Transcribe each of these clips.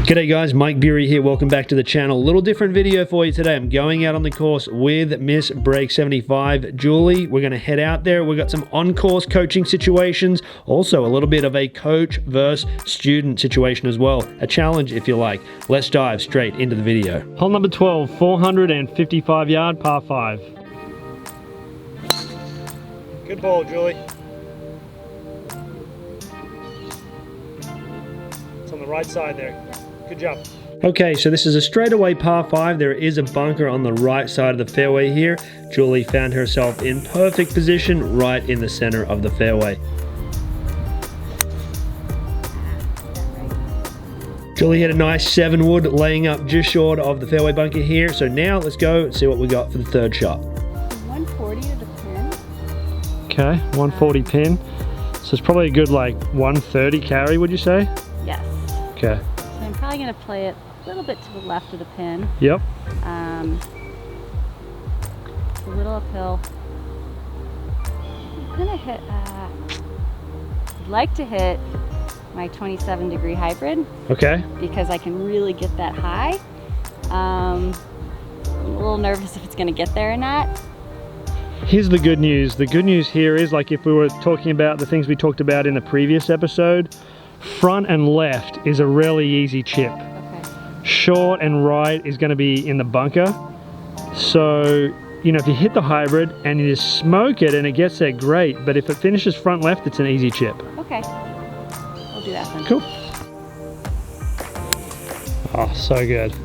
G'day guys, Mike Bury here, welcome back to the channel. A little different video for you today. I'm going out on the course with Miss Break 75, Julie. We're gonna head out there. We've got some on-course coaching situations, also a little bit of a coach versus student situation as well. A challenge if you like. Let's dive straight into the video. Hole number 12, 455 yard par 5. Good ball, Julie. It's on the right side there. Good job. Okay, so this is a straightaway par 5. There is a bunker on the right side of the fairway here. Julie found herself in perfect position right in the center of the fairway. Julie hit a nice 7 wood laying up just short of the fairway bunker here. So now let's go and see what we got for the third shot. 140 to the pin. Okay, 140 pin. So it's probably a good like 130 carry, would you say? Yes. Okay. So I'm probably going to play it a little bit to the left of the pin. Yep. It's a little uphill. I'm going to hit, I'd like to hit my 27-degree hybrid. Okay. Because I can really get that high. I'm a little nervous if it's going to get there or not. Here's the good news. The good news here is, like if we were talking about the things we talked about in the previous episode, front and left is a really easy chip. Okay. Short and right is going to be in the bunker. So, you know, if you hit the hybrid and you just smoke it and it gets there, great. But if it finishes front left, it's an easy chip. Okay. We'll do that then. Cool. Oh, so good.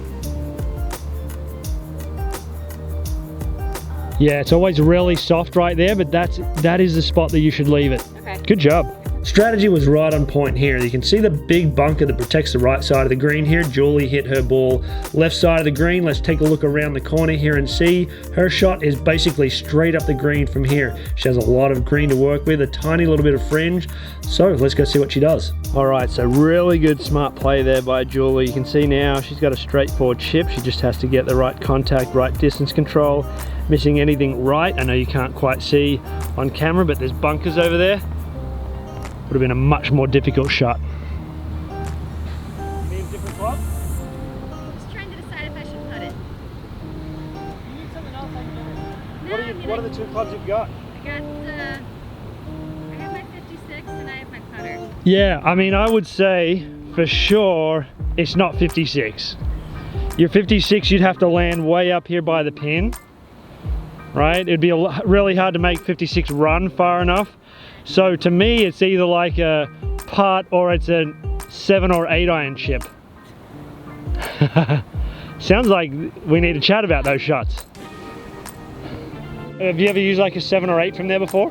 Yeah, it's always really soft right there, but that is the spot that you should leave it. Okay. Good job. Strategy was right on point here. You can see the big bunker that protects the right side of the green here. Julie hit her ball left side of the green. Let's take a look around the corner here and see her shot is basically straight up the green from here. She has a lot of green to work with, a tiny little bit of fringe. So let's go see what she does. All right, so really good smart play there by Julie. You can see now she's got a straightforward chip. She just has to get the right contact, right distance control. Missing anything right. I know you can't quite see on camera, but there's bunkers over there. Would have been a much more difficult shot. Need a different club? I'm just trying to decide if I should put it. You need something else I can do. No, What are the two clubs you've got? I have my 56 and I have my putter. Yeah, I mean, I would say for sure it's not 56. Your 56, you'd have to land way up here by the pin, right? It'd be really hard to make 56 run far enough. So to me, it's either like a putt or it's a 7 or 8 iron chip. Sounds like we need to chat about those shots. Have you ever used like a 7 or 8 from there before?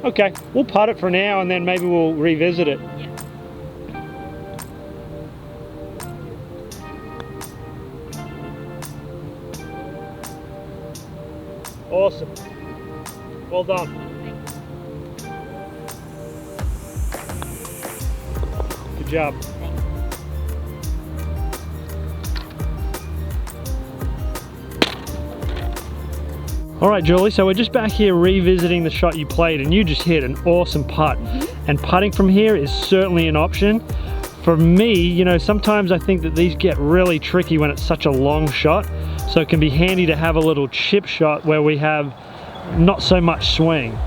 Okay, we'll putt it for now and then maybe we'll revisit it. Yeah. Awesome. Well done. Good job. All right, Julie, so we're just back here revisiting the shot you played and you just hit an awesome putt. And putting from here is certainly an option. For me, you know, sometimes I think that these get really tricky when it's such a long shot. So it can be handy to have a little chip shot where we have not so much swing.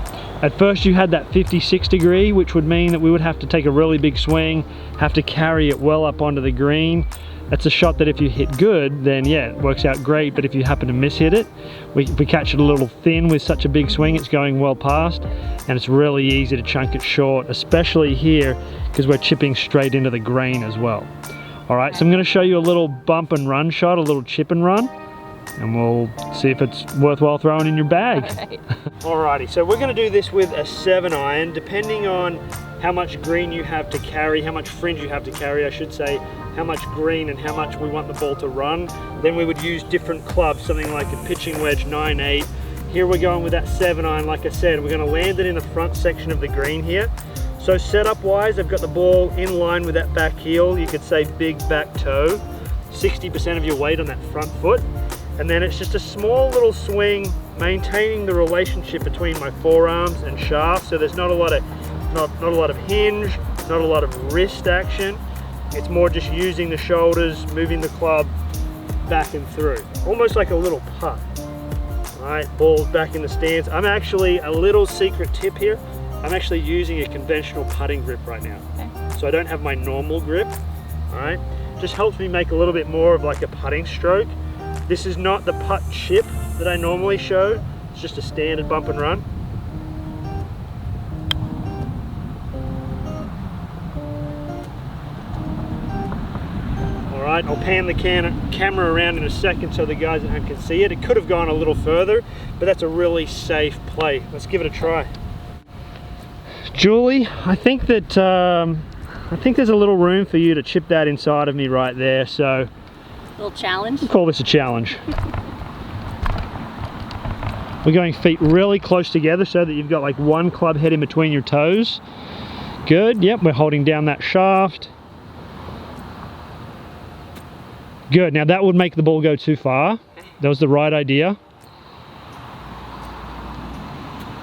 At first you had that 56 degree, which would mean that we would have to take a really big swing, have to carry it well up onto the green. That's a shot that if you hit good, then yeah, it works out great. But if you happen to mishit it, we catch it a little thin with such a big swing, it's going well past, and it's really easy to chunk it short, especially here, because we're chipping straight into the green as well. All right, so I'm gonna show you a little bump and run shot, a little chip and run, and we'll see if it's worthwhile throwing in your bag. Right. Alrighty, so we're going to do this with a 7 iron, depending on how much green you have to carry, how much fringe you have to carry, I should say, how much green and how much we want the ball to run. Then we would use different clubs, something like a pitching wedge 9/8. Here we're going with that 7 iron, like I said, we're going to land it in the front section of the green here. So setup wise, I've got the ball in line with that back heel, you could say big back toe, 60% of your weight on that front foot. And then it's just a small little swing maintaining the relationship between my forearms and shaft, so there's not a lot of hinge, not a lot of wrist action. It's more just using the shoulders, moving the club back and through, almost like a little putt. All right, ball's back in the stance. I'm actually, a little secret tip here, I'm actually using a conventional putting grip right now. Okay. So I don't have my normal grip, all right? Just helps me make a little bit more of like a putting stroke. This is not the putt chip that I normally show. It's just a standard bump and run. All right, I'll pan the camera around in a second so the guys at home can see it. It could have gone a little further, but that's a really safe play. Let's give it a try. Julie, I think that I think there's a little room for you to chip that inside of me right there. So, a little challenge. We'll call this a challenge. We're going feet really close together so that you've got like one club head in between your toes. Good. Yep, we're holding down that shaft. Good. Now that would make the ball go too far. That was the right idea.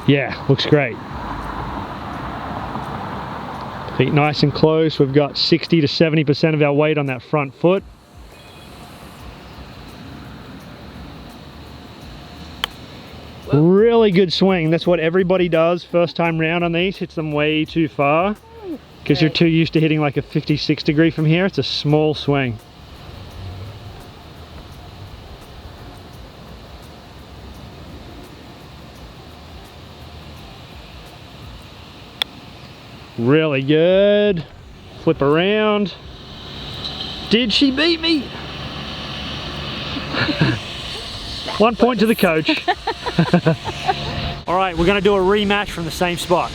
Yeah, looks great. Feet nice and close. We've got 60 to 70% of our weight on that front foot. Whoa. Really good swing. That's what everybody does first time round on these. Hits them way too far because you're too used to hitting like a 56 degree from here. It's a small swing. Really good. Flip around. Did she beat me? 1 point to the coach. All right, we're gonna do a rematch from the same spot.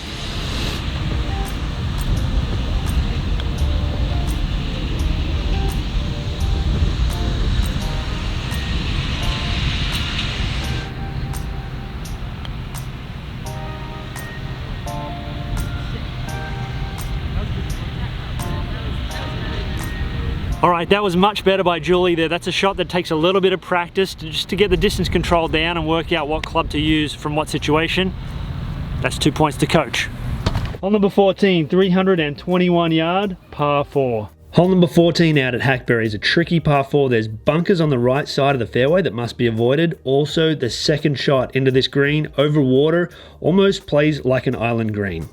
All right, that was much better by Julie there. That's a shot that takes a little bit of practice just to get the distance control down and work out what club to use from what situation. That's 2 points to coach. Hole number 14, 321 yard, par 4. Hole number 14 out at Hackberry is a tricky par 4. There's bunkers on the right side of the fairway that must be avoided. Also, the second shot into this green over water almost plays like an island green.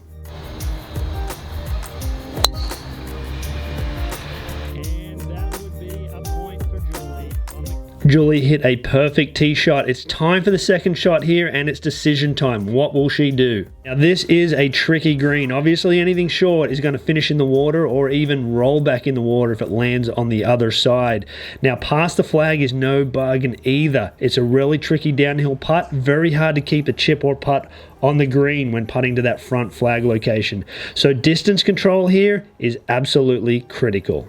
Julie hit a perfect tee shot. It's time for the second shot here and it's decision time. What will she do? Now this is a tricky green. Obviously anything short is going to finish in the water or even roll back in the water if it lands on the other side. Now past the flag is no bargain either. It's a really tricky downhill putt. Very hard to keep a chip or putt on the green when putting to that front flag location. So distance control here is absolutely critical.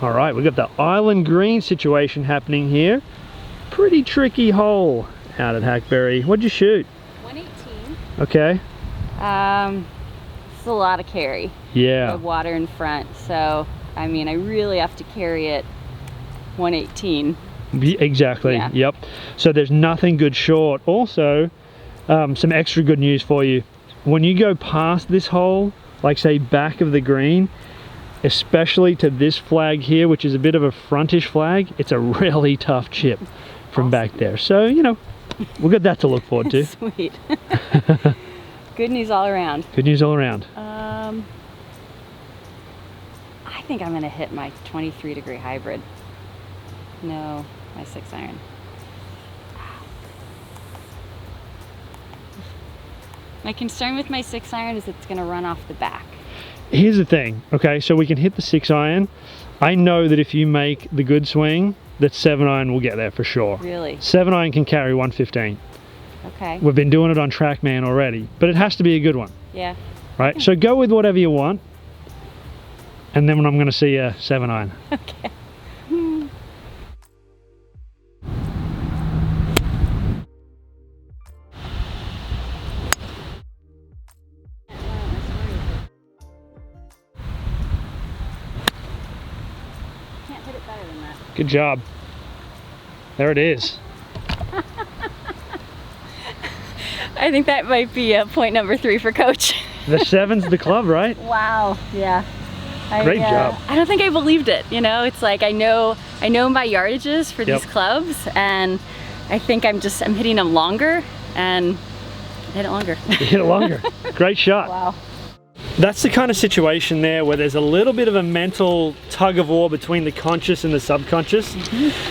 All right, we've got the island green situation happening here. Pretty tricky hole out at Hackberry. What'd you shoot? 118. Okay. It's a lot of carry. Yeah. The water in front, so I mean, I really have to carry it 118. Exactly. Yeah. Yep. So there's nothing good short. Also, some extra good news for you. When you go past this hole, like say back of the green, especially to this flag here, which is a bit of a frontish flag, it's a really tough chip from back there. So, you know, we've got that to look forward to. Sweet. Good news all around. Good news all around. I think I'm gonna hit my 23 degree hybrid. No, my 6 iron. My concern with my 6 iron is it's gonna run off the back. Here's the thing, okay, so we can hit the 6 iron. I know that if you make the good swing, that 7 iron will get there for sure. Really? 7 iron can carry 115. Okay. We've been doing it on TrackMan already, but it has to be a good one. Yeah. Right, so go with whatever you want, and then when I'm gonna see a 7 iron. Okay. Good job. There it is. I think that might be point number 3 for coach. The 7's the club, right? Wow, yeah. Great job. I don't think I believed it, you know? It's like I know my yardages for these clubs, and I think I'm hitting them longer, and I hit it longer. You hit it longer. Great shot. Wow. That's the kind of situation there where there's a little bit of a mental tug of war between the conscious and the subconscious.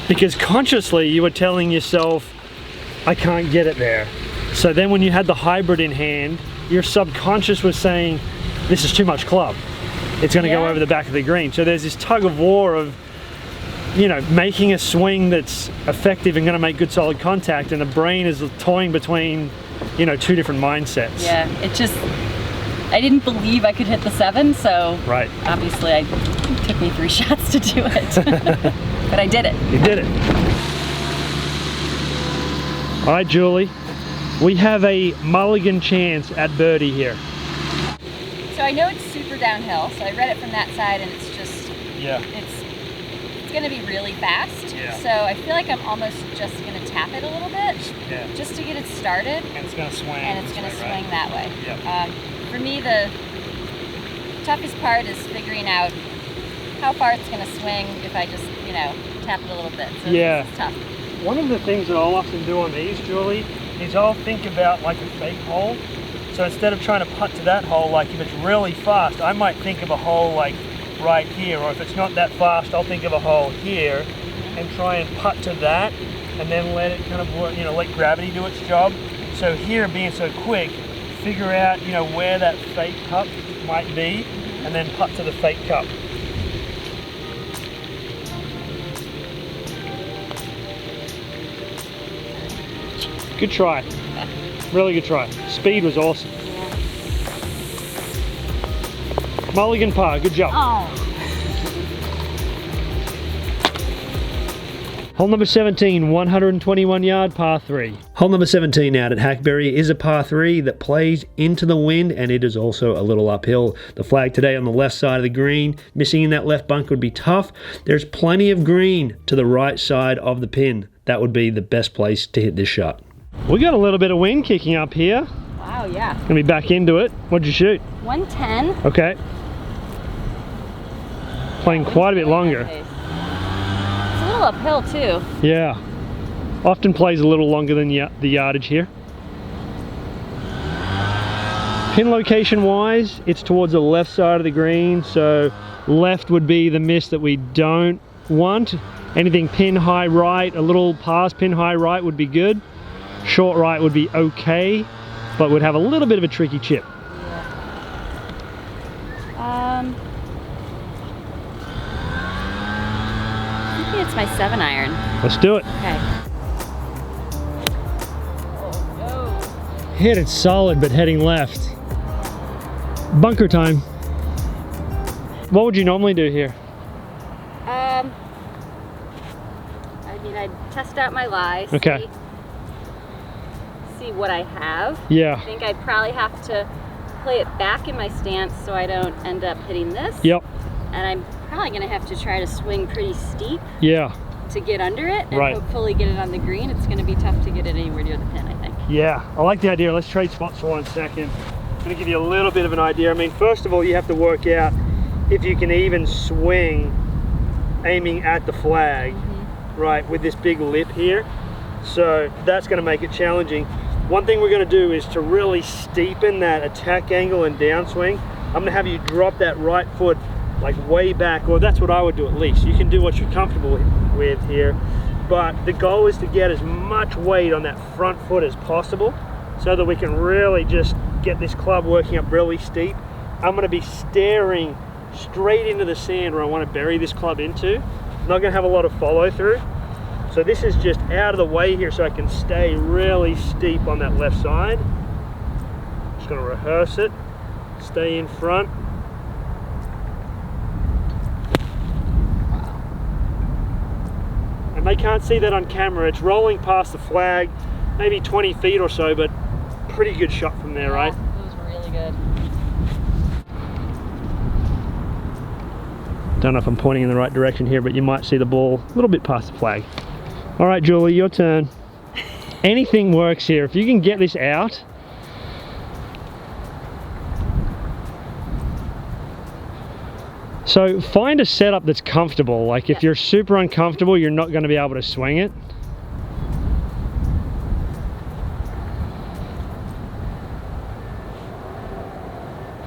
Because consciously you were telling yourself, I can't get it there. So then when you had the hybrid in hand, your subconscious was saying, this is too much club. It's going to go over the back of the green. So there's this tug of war of, you know, making a swing that's effective and going to make good solid contact, and the brain is toying between, you know, 2 different mindsets. Yeah, I didn't believe I could hit the 7, so obviously it took me 3 shots to do it. But I did it. You did it. All right, Julie, we have a mulligan chance at birdie here. So I know it's super downhill, so I read it from that side, and it's just, it's gonna be really fast. Yeah. So I feel like I'm almost just gonna tap it a little bit, just to get it started. And it's gonna swing. And it's gonna swing that way. Yep. For me, the toughest part is figuring out how far it's gonna swing if I just, you know, tap it a little bit. So it's tough. One of the things that I'll often do on these, Julie, is I'll think about like a fake hole. So instead of trying to putt to that hole, like if it's really fast, I might think of a hole like right here, or if it's not that fast, I'll think of a hole here and try and putt to that, and then let it kind of work, you know, let gravity do its job. So here, being so quick, figure out, you know, where that fake cup might be, and then putt to the fake cup. Good try. Really good try. Speed was awesome. Mulligan par, good job. Hole number 17, 121 yard par 3. Hole number 17 out at Hackberry is a par 3 that plays into the wind, and it is also a little uphill. The flag today on the left side of the green. Missing in that left bunker would be tough. There's plenty of green to the right side of the pin. That would be the best place to hit this shot. We got a little bit of wind kicking up here. Wow, yeah. Gonna be back into it. What'd you shoot? 110. Okay. Playing quite a bit longer. It's a little uphill too. Yeah. Often plays a little longer than the yardage here. Pin location wise, it's towards the left side of the green, so left would be the miss that we don't want. Anything pin high right, a little past pin high right would be good. Short right would be okay, but would have a little bit of a tricky chip. I think it's my 7-iron. Let's do it. Okay. Hit it solid, but heading left. Bunker time. What would you normally do here? I mean, I'd test out my lie. Okay. See what I have. Yeah. I think I'd probably have to play it back in my stance so I don't end up hitting this. Yep. And I'm probably going to have to try to swing pretty steep. Yeah. To get under it and hopefully get it on the green. It's going to be tough to get it anywhere near the pin, I think. Yeah, I like the idea. Let's trade spots for 1 second. I'm going to give you a little bit of an idea. I mean, first of all, you have to work out if you can even swing aiming at the flag, right, with this big lip here. So that's going to make it challenging. One thing we're going to do is to really steepen that attack angle and downswing. I'm going to have you drop that right foot like way back, or that's what I would do at least. You can do what you're comfortable with here, but the goal is to get as much weight on that front foot as possible so that we can really just get this club working up really steep. I'm going to be staring straight into the sand where I want to bury this club into. I'm not going to have a lot of follow through. So this is just out of the way here so I can stay really steep on that left side. Just going to rehearse it, stay in front. And they can't see that on camera. It's rolling past the flag, maybe 20 feet or so, but pretty good shot from there, right? It was really good. Don't know if I'm pointing in the right direction here, but you might see the ball a little bit past the flag. All right, Julie, your turn. Anything works here. If you can get this out, So find a setup that's comfortable. Like if you're super uncomfortable, you're not going to be able to swing it.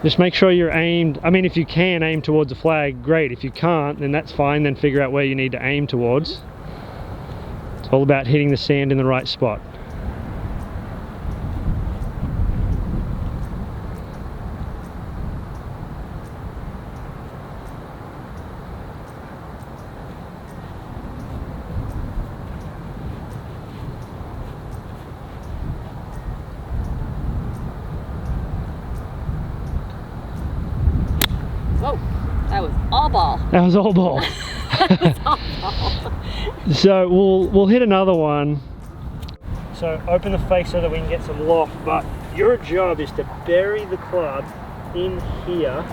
Just make sure you're aimed. I mean, if you can aim towards the flag, great. If you can't, then that's fine. Then figure out where you need to aim towards. It's all about hitting the sand in the right spot. Whoa, that was all ball. That was all ball. That was all ball. So we'll hit another one. So open the face so that we can get some loft, but your job is to bury the club in here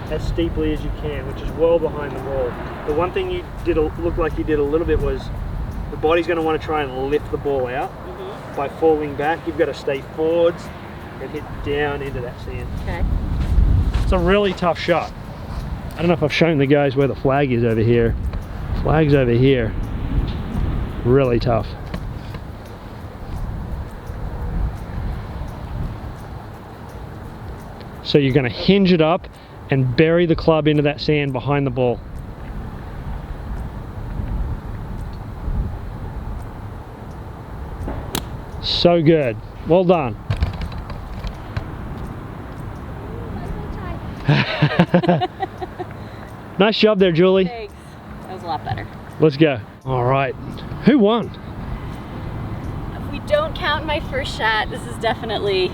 as steeply as you can, which is well behind the ball. The one thing you did look like you did a little bit was the body's going to want to try and lift the ball out by falling back. You've got to stay forwards and hit down into that sand. Okay. It's a really tough shot. I don't know if I've shown the guys where the flag is over here. Flag's over here. Really tough. So you're going to hinge it up and bury the club into that sand behind the ball. So good. Well done. Nice job there, Julie. Thanks. That was a lot better. Let's go. All right. Who won? If we don't count my first shot, this is definitely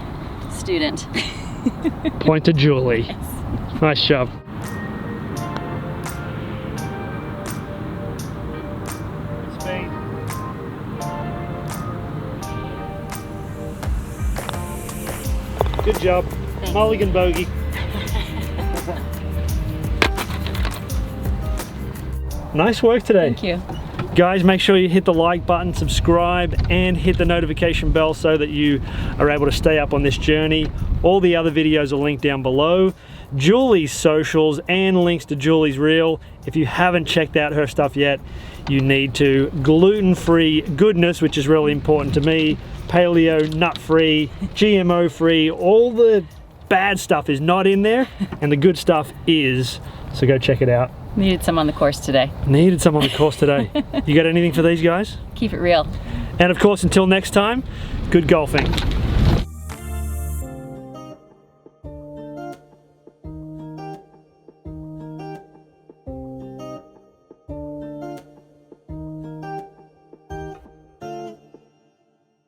student. Point to Julie. Yes. Nice job. Speed. Good job. Thanks. Mulligan bogey. Nice work today. Thank you. Guys, make sure you hit the like button, subscribe, and hit the notification bell so that you are able to stay up on this journey. All the other videos are linked down below. Julie's socials and links to Julie's reel. If you haven't checked out her stuff yet, you need to. Gluten-free goodness, which is really important to me. Paleo, nut-free, GMO-free. All the bad stuff is not in there, and the good stuff is. So go check it out. Needed some on the course today. Needed some on the course today. You got anything for these guys? Keep it real. And of course, until next time, good golfing.